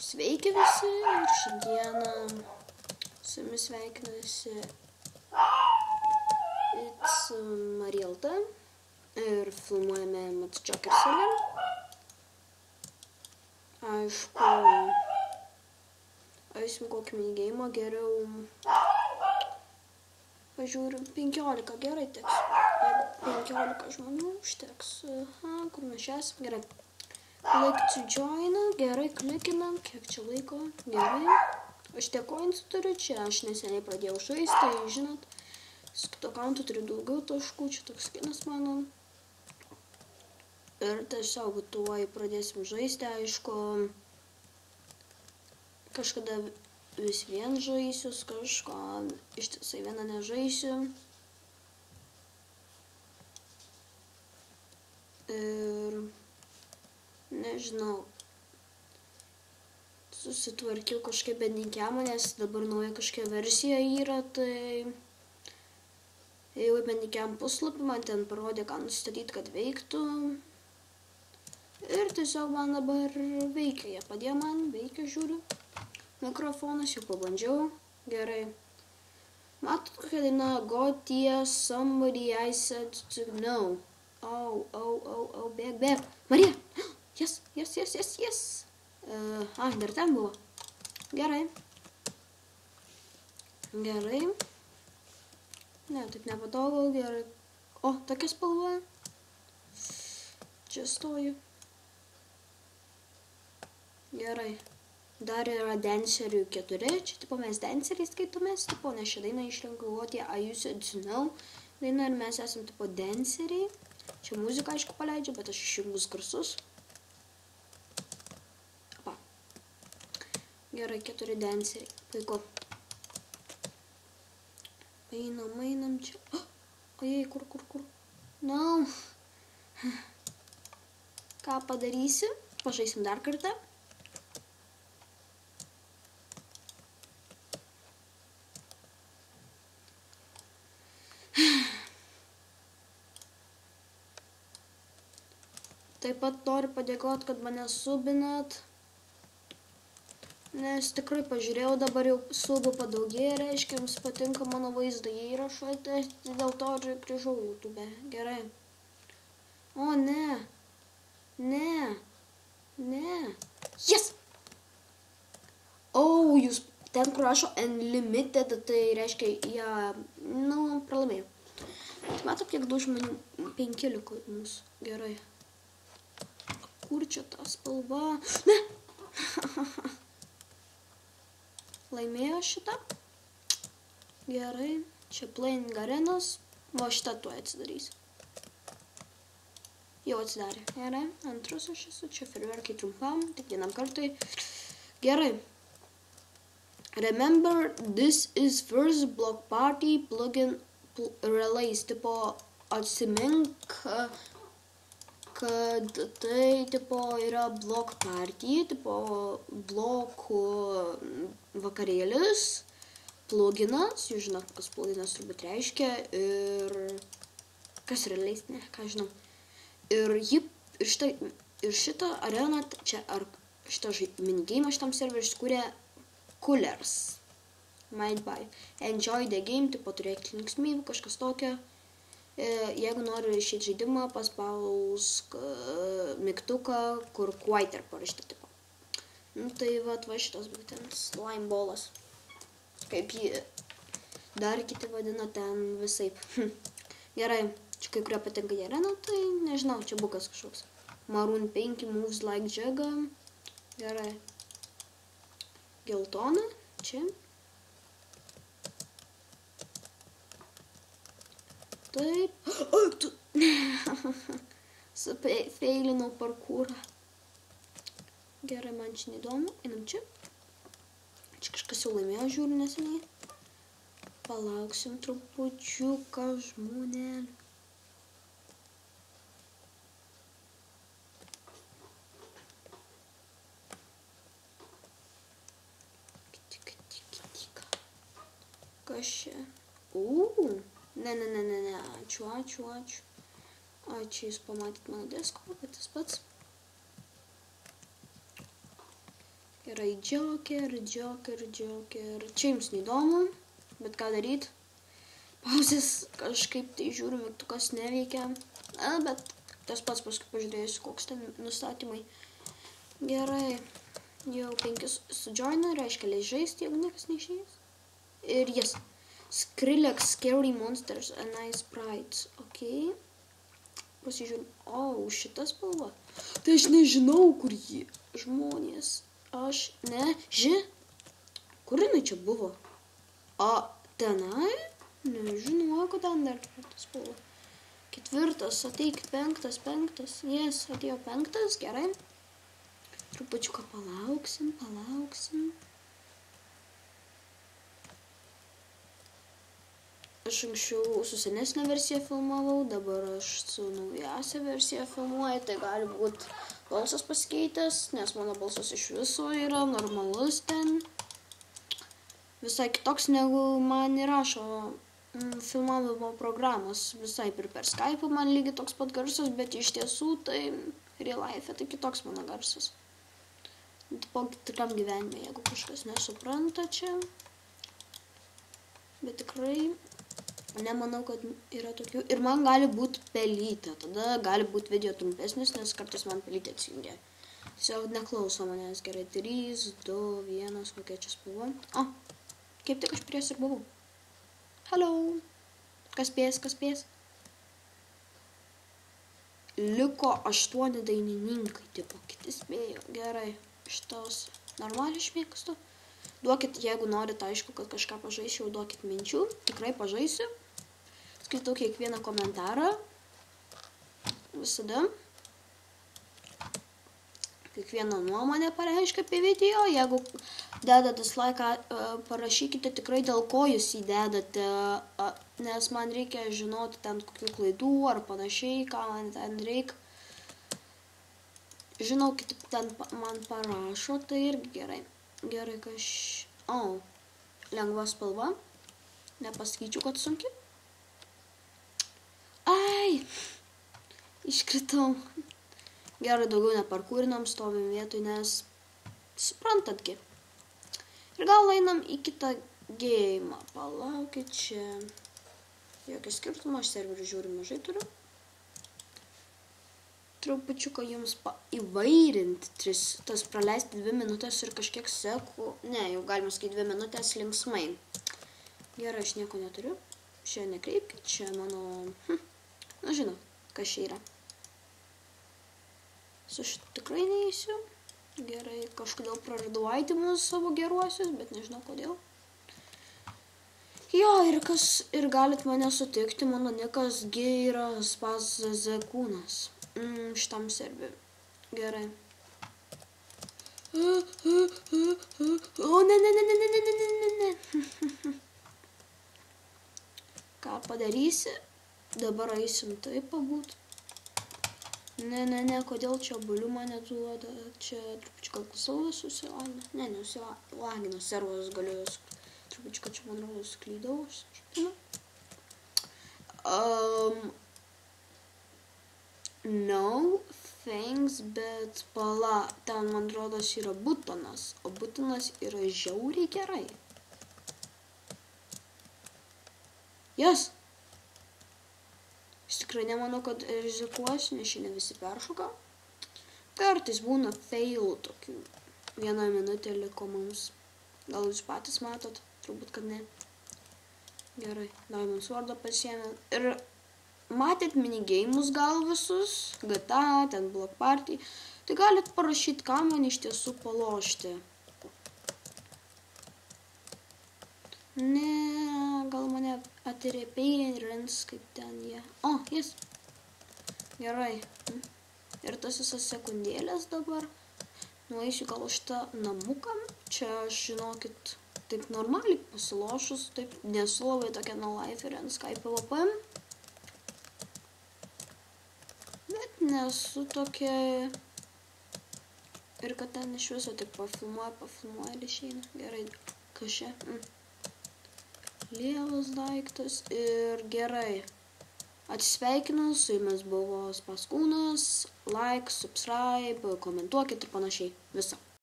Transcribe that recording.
Sveiki visi ir šiandieną su jumis sveikinasi It's Marielta ir filmuojame Mats Joker serialą. Aišku, eisim kokį minigėjimą, geriau pažiūrim 15, gerai teks. Jeigu 15 žmonių užteks. Kur mes esam, gerai. Click to join, gerai, klikinam, kiek čia laiko, gerai. Aš tiek coins turiu čia, aš neseniai pradėjau žaisti, tai žinot, su kito accountu turiu daugiau taškų, čia toks skinas mano. Ir tiesiog tuoj pradėsim žaisti, aišku, kažkada vis vien žaisiu, kažko ištisai vieną nežaisiu. Ir nežinau, susitvarkiau kažkaip Bandicamą, nes dabar nauja kažkokia versija yra, tai ėjau į Bandicam puslapį, man ten parodė, ką nustatyti, kad veiktų. Ir tiesiog man dabar veikia, jie padėjo man, veikia, žiūriu. Mikrofonas, jau pabandžiau, gerai. Matot, kokia daina Gotie, somebody I said to know. Oh, bėg. Marija! Yes. Dar ten buvo. Gerai. Ne, taip nepatogu, gerai. O, tokia spalva. Čia stoju. Gerai. Dar yra dancerių 4. Čia, tipo, mes danceriai skaitomės, tipo, nes šią dainą išrinkau Gotie, I used to know. Daina ir mes esam, tipo, danceriai. Čia muziką, aišku, paleidžiu, bet aš išjungus garsus. Gerai, 4 danceriai. Puiku. Einam čia. Ojei, kur? No. Ką padarysi? Pažaisim dar kartą. Taip pat noriu padėkoti, kad mane subinat. Nes tikrai pažiūrėjau, dabar jau subų padaugėja, reiškia, jums patinka mano vaizdo įrašai, tai dėl to ir grįžau YouTube. Gerai. O, ne. Yes! O, jūs ten, kur rašo Unlimited, tai reiškia, jie, pralaimėjo. Matot, kiek daug žmonių, 5 liko mūsų. Gerai. Kur čia ta spalva? Ne! Laimėjo šitą. Gerai. Čia playing arenas. O šitą tuoj atsidarys. Jau atsidarė. Gerai. Antras aš esu. Čia fejerverkai trumpam. Tik vienam kartui. Gerai. Remember, this is first block party plugin release. Tipo, atsimink, kad tai, tipo, yra block party, tipo, blokų vakarėlis, pluginas, jūs žinot, kas pluginas turbūt reiškia, ir kas release, ne, ką žinau. Ir šitą areną, čia, ar šitą minigame šitam serveriui skūrė Coolers, made by. Enjoy the game, tipo, turėkit linksmybių, kažkas tokio. Jeigu nori išėti žaidimą, paspausk mygtuką, kur quieter parašyta, tipo. Tai va šitas būtent slime ballas. Kaip jį dar kiti vadina ten visaip. Gerai, čia kai kurie patinka į areną, tai nežinau, čia bukas kažkoks. Maroon 5 moves like Jagga. Gerai. Geltona, čia. Taip. O, tu. Feilinau parkūrą. Gerai, man čia neįdomu. Einam čia. Čia kažkas jau laimėjo, žiūriu neseniai. Palauksim trupučiuką žmonėlių. Kas čia? Ne, ačiū. Ačiū, jūs pamatėt mano deskopą, bet tas pats. Gerai, Joker. Čia jums neįdomu, bet ką daryti? Pauzės kažkaip tai žiūriu, mygtukas neveikia. Bet tas pats paskui pažiūrėsiu, koks ten nustatymai. Gerai, jau 5 sujoinu, reiškia leis žaisti, jeigu niekas neišeis. Ir yes. Skrillex, Scary Monsters and Nice Sprites. Ok. Pasižiūrim. O, šita spalva. Tai aš nežinau, kur ji. Žmonės. Aš Kur jinai čia buvo? O, tenai? Nežinau, kad ten dar spalva. 4, ateikit 5. Yes, atėjo 5, gerai. Trupučiuką palauksim. Aš anksčiau su senesnė versija filmavau, dabar aš su naujausia versija filmuoju, tai gali būti balsas pasikeitęs, nes mano balsas iš viso yra normalus ten. Visai kitoks negu man įrašo filmavimo programos, visai per Skype man lygiai toks pat garsas, bet iš tiesų tai real life tai kitoks mano garsas. Po tikram gyvenime, jeigu kažkas nesupranta čia. Bet tikrai nemanau, kad yra tokių. Ir man gali būti pelytė. Tada gali būti video trumpesnis, nes kartais man pelytė atsijungia. Tiesiog neklauso manęs. Gerai, 3, 2, 1, kokia čia spalva. O, kaip tik aš pries ir buvau. Hello. Kas spės? Liko 8 dainininkai, tipo, kiti spėjo. Gerai, šitos normaliai išmėgstu. Duokit, jeigu norit, aišku, kad kažką pažaisiu, duokit minčių. Tikrai pažaisiu. Skaitau kiekvieną komentarą. Visada. Kiekvieną nuomonę pareiškia apie video. Jeigu dedate dislaiką, parašykite tikrai dėl ko jūs jį dedate, nes man reikia žinoti ten kokių klaidų ar panašiai, ką man ten reikia. Žinau, kiti ten man parašo, tai irgi gerai. Gerai, lengva spalva. Nepasakyčiau, kad sunki. Ai! Iškritau. Gerai, daugiau neparkūrinam, stovim vietoj, nes suprantatgi. Ir gal einam į kitą geimą. Palaukit čia. Jokio skirtumo, aš serverį žiūriu mažai turiu. Trupučiuką jums įvairinti, tas praleisti 2 minutės ir kažkiek sekų. Ne, jau galima sakyti 2 minutės linksmai. Gerai, aš nieko neturiu. Čia nekreipkit, čia mano... Na, žinot, kas čia yra. Su šitu tikrai neįsiu. Gerai, kažkodėl praradau aitimus savo geruosius, bet nežinau kodėl. Jo, ir galit mane sutikti, mano nikas yra Spazazekūnas. Šitam serveriui. Gerai. O, ne. Ką padarysi? Dabar eisim taip pabūt. Ne, kodėl čia buliu mane duoda? Čia trupučiuką klausau susilagino. Ne, nesusilagino, servas galiu. Trupučiuką čia man rodo suklydau. No, thanks, bet pala, ten man rodos yra butanas, o butanas yra žiauriai gerai. Yes. Aš tikrai nemanau, kad rizikuosiu, nes šiandien visi peršoka. Kartais būna failų tokių. 1 minutė liko mums. Gal jūs patys matot? Turbūt, kad ne. Gerai, Diamond Sword'ą pasiėmė. Ir matėt minigeimus gal visus, GTA, ten Block Party. Tai galit parašyti, ką man iš tiesų palošti. Ne, gal mane atirėpėjins, kaip ten jie. O, jis. Gerai. Ir tas visas sekundėlės dabar. Nueisiu gal šitą namuką. Čia aš, žinokit, taip normaliai pasilošus, taip nesu labai tokia no life ir Skype PvP. Bet nesu tokia... Ir kad ten iš viso tik pafilmuoja ir išeina. Gerai, kas čia? Lievas daiktas ir gerai. Atsisveikinu, su jumis buvo Spaskūnas, like, subscribe, komentuokit ir panašiai. Visą.